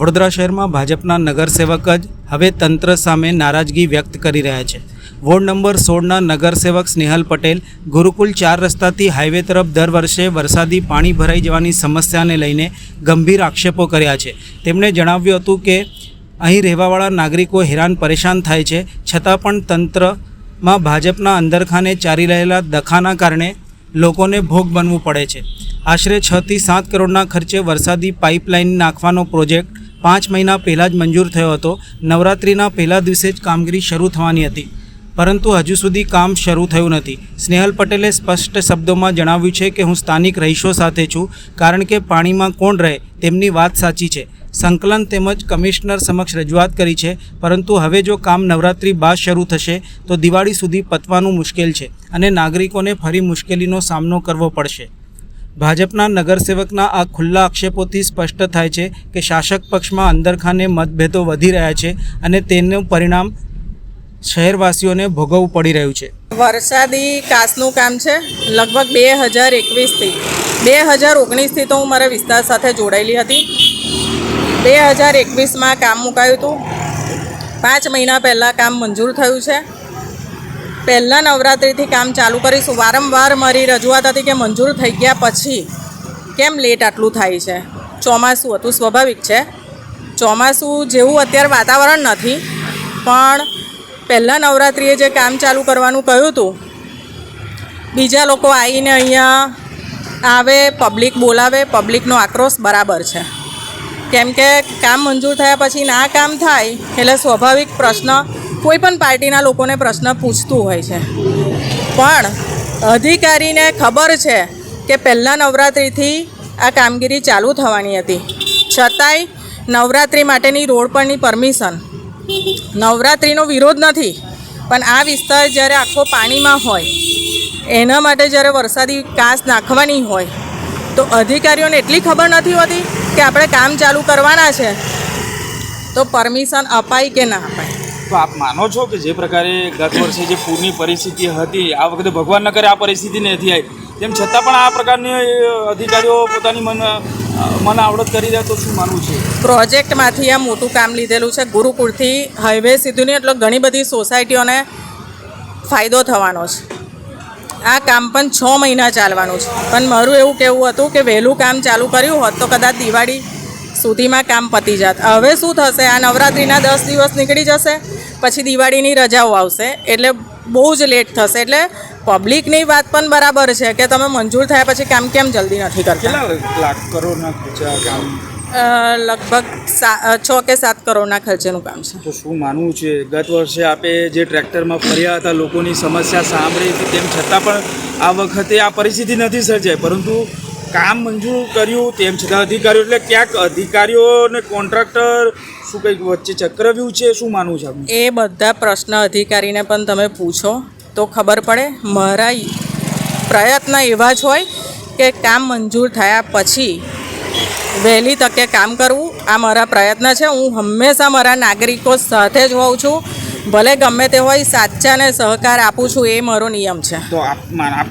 વડોદરા શહેરમાં ભાજપના નગરસેવક જ હવે તંત્ર સામે નારાજગી વ્યક્ત કરી રહ્યા છે। વોર્ડ નંબર 16ના નગરસેવક સ્નેહલ પટેલ ગુરુકુલ 4 રસ્તાથી હાઈવે તરફ દર વર્ષે વરસાદી પાણી ભરાઈ જવાની સમસ્યાને લઈને ગંભીર આક્ષેપો કર્યા છે। તેમણે જણાવ્યું હતું કે અહીં રહેવાવાળા નાગરિકો હેરાન પરેશાન થાય છે, છતાં પણ તંત્રમાં ભાજપના અંદરખાને ચાલી રહેલા દખાના કારણે લોકોને ભોગ બનવું પડે છે। આશરે 6 થી 7 કરોડના ખર્ચે વરસાદી પાઇપલાઇન નાખવાનો પ્રોજેક્ટ 5 મહિના પહેલાં જ મંજૂર થયો હતો। નવરાત્રિના પહેલા દિવસે જ કામગીરી શરૂ થવાની હતી, પરંતુ હજુ સુધી કામ શરૂ થયું નથી। સ્નેહલ પટેલે સ્પષ્ટ શબ્દોમાં જણાવ્યું છે કે હું સ્થાનિક રહીશો સાથે છું, કારણ કે પાણીમાં કોણ રહે તેમની વાત સાચી છે। સંકલન તેમજ કમિશનર સમક્ષ રજૂઆત કરી છે, પરંતુ હવે જો કામ નવરાત્રિ બાદ શરૂ થશે તો દિવાળી સુધી પતવાનું મુશ્કેલ છે અને નાગરિકોને ફરી મુશ્કેલીનો સામનો કરવો પડશે। ભાજપના નગરસેવકના આ ખુલ્લા આક્ષેપોથી સ્પષ્ટ થાય છે કે શાસક પક્ષમાં અંદરખાને મતભેદો વધી રહ્યા છે અને તેનું પરિણામ શહેરવાસીઓને ભોગવવું પડી રહ્યું છે। વરસાદી કાસનું કામ છે લગભગ 2021થી 2019થી તો હું મારા વિસ્તાર સાથે જોડાયેલી હતી। 2021માં કામ મુકાયું હતું। 5 મહિના પહેલાં કામ મંજૂર થયું છે। પહેલાં નવરાત્રિથી કામ ચાલુ કરીશું। વારંવાર મારી રજૂઆત હતી કે મંજૂર થઈ ગયા પછી કેમ લેટ આટલું થાય છે। ચોમાસું હતું, સ્વાભાવિક છે, ચોમાસું જેવું અત્યારે વાતાવરણ નથી, પણ પહેલાં નવરાત્રિએ જે કામ ચાલુ કરવાનું કહ્યું હતું, બીજા લોકો આવીને અહીંયા આવે, પબ્લિક બોલાવે, પબ્લિકનો આક્રોશ બરાબર છે, કેમ કે કામ મંજૂર થયા પછી ના કામ થાય એટલે સ્વાભાવિક પ્રશ્ન કોઈ પણ પાર્ટીના લોકોને પ્રશ્ન પૂછતું હોય છે। પણ અધિકારીને ખબર છે કે પહેલાં નવરાત્રિથી આ કામગીરી ચાલુ થવાની હતી, છતાંય નવરાત્રિ માટેની રોડ પરની પરમિશન, નવરાત્રિનો વિરોધ નથી, પણ આ વિસ્તાર જ્યારે આખો પાણીમાં હોય એના માટે જ્યારે વરસાદી કાંસ નાખવાની હોય તો અધિકારીઓને એટલી ખબર નથી હોતી કે આપણે કામ ચાલુ કરવાના છે તો પરમિશન અપાય કે ના અપાય। તો આપ માનો છો કે જે પ્રકારે ગત વર્ષે જે પૂરની પરિસ્થિતિ હતી, આ વખતે ભગવાન ન કરે આ પરિસ્થિતિ નથી આવી, તેમ છતાં પણ આ પ્રકારની અધિકારીઓ પોતાની મન આવડત કરી રહ્યા, તો શું માનવું છે? પ્રોજેક્ટમાંથી આ મોટું કામ લીધેલું છે, ગુરુકુળથી હાઈવે સીધું એટલે ઘણી બધી સોસાયટીઓને ફાયદો થવાનો છે। આ કામ પણ 6 મહિના ચાલવાનું છે, પણ મારું એવું કહેવું હતું કે વહેલું કામ ચાલુ કર્યું હોત તો કદાચ દિવાળી સુધીમાં કામ પતી જાત। હવે શું થશે, આ નવરાત્રિના 10 દિવસ નીકળી જશે, પછી દિવાળીની રજાઓ આવશે, એટલે બહુ જ લેટ થશે। એટલે પબ્લિકની વાત પણ બરાબર છે કે તમે મંજૂર થયા પછી કામ કેમ જલ્દી નથી કરતા। કેટલા લાખ કરોડના ખર્ચા કામ? લગભગ 6 કે 7 કરોડના ખર્ચેનું કામ છે। તો શું માનવું છે, ગત વર્ષે આપે જે ટ્રેક્ટરમાં ફર્યા હતા, લોકોની સમસ્યા સાંભળી હતી, તેમ છતાં પણ આ વખતે આ પરિસ્થિતિ નથી સર્જાઈ, પરંતુ કામ મંજૂર કર્યું તેમ છતાં અધિકારીઓ, એટલે ક્યાંક અધિકારીઓ અને કોન્ટ્રાક્ટર શું કંઈક વચ્ચે ચક્રવ્યૂહ છે, શું માનવું છે આપનું? એ બધા પ્રશ્ન અધિકારીને પણ તમે પૂછો તો ખબર પડે। મારા પ્રયત્ન એવા જ હોય કે કામ મંજૂર થયા પછી વહેલી તકે કામ કરવું, આ મારા પ્રયત્ન છે। હું હંમેશા મારા નાગરિકો સાથે જ હોઉં છું, ભલે ગમે તે હોય, સાચાને સહકાર આપું છું, એ મારો નિયમ છે। તો આપ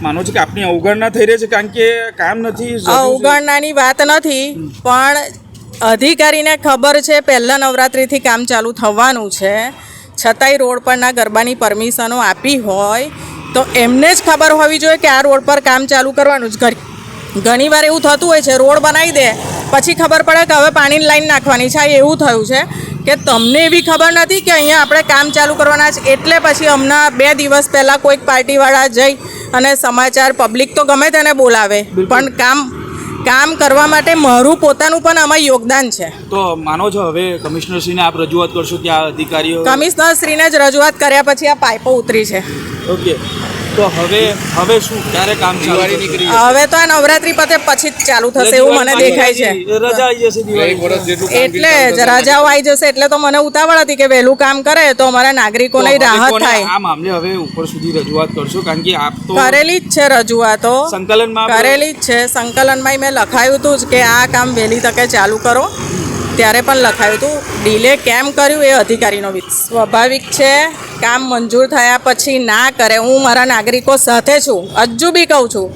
માનો છો કે આપની અવગણના થઈ રહી છે, કારણ કે કામ નથી? અવગણનાની વાત નથી, પણ અધિકારીને ખબર છે પહેલાં નવરાત્રિથી કામ ચાલુ થવાનું છે, છતાંય રોડ પરના ગરબાની પરમિશનો આપી હોય તો એમને જ ખબર હોવી જોઈએ કે આ રોડ પર કામ ચાલુ કરવાનું જ। ઘણીવાર એવું થતું હોય છે, રોડ બનાવી દે પછી ખબર પડે કે હવે પાણીની લાઈન નાખવાની છે। એવું થયું છે કે તમને એવી ખબર નથી કે અહીંયા આપણે કામ ચાલુ કરવાના છે, એટલે પછી હમણાં 2 દિવસ પહેલાં કોઈક પાર્ટીવાળા જઈ અને સમાચાર, પબ્લિક તો ગમે તેને બોલાવે, પણ કામ કરવા માટે મારું પોતાનું પણ આમાં યોગદાન છે। તો માનો છો હવે કમિશનરશ્રીને આપ રજૂઆત કરશો કે આ અધિકારીઓ? કમિશનરશ્રીને જ રજૂઆત કર્યા પછી આ પાઇપો ઉતરી છે। ઓકે, તો હવે શું, ક્યારે કામ દિવાળી નીકળી? હવે તો આ નવરાત્રિ પતે પછી જ ચાલુ થશે એવું મને દેખાય છે। રજા આવી જશે દિવાળી, એટલે જ રજાઓ આવી જશે, એટલે તો મને ઉતાવળ હતી કે વહેલું કામ કરે તો અમારા નાગરિકોને રાહત થાય। આ મામલે હવે ઉપર સુધી રજૂઆત કરશો, કારણ કે આપ તો કરેલી જ છે રજૂઆતો, સંકલનમાં કરેલી જ છે। સંકલનમાં મેં લખાયું હતું જ કે આ કામ વહેલી તકે ચાલુ કરો, ત્યારે પણ લખાયું હતું। ડિલે કેમ કર્યું એ અધિકારીનો સ્વાભાવિક છે। કામ મંજૂર થયા પછી ના કરે, હું મારા નાગરિકો સાથે છું, હજુ બી કહું છું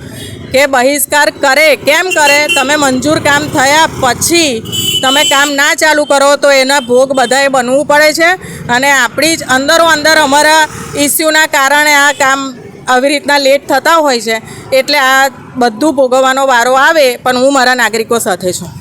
કે બહિષ્કાર કરે, કેમ કરે? તમે મંજૂર કામ થયા પછી તમે કામ ના ચાલુ કરો તો એના ભોગ બધાએ બનવું પડે છે અને આપણી જ અંદરો અંદર અમારા ઇસ્યુના કારણે આ કામ આવી રીતના લેટ થતા હોય છે એટલે આ બધું ભોગવવાનો વારો આવે પણ હું મારા નાગરિકો સાથે છું.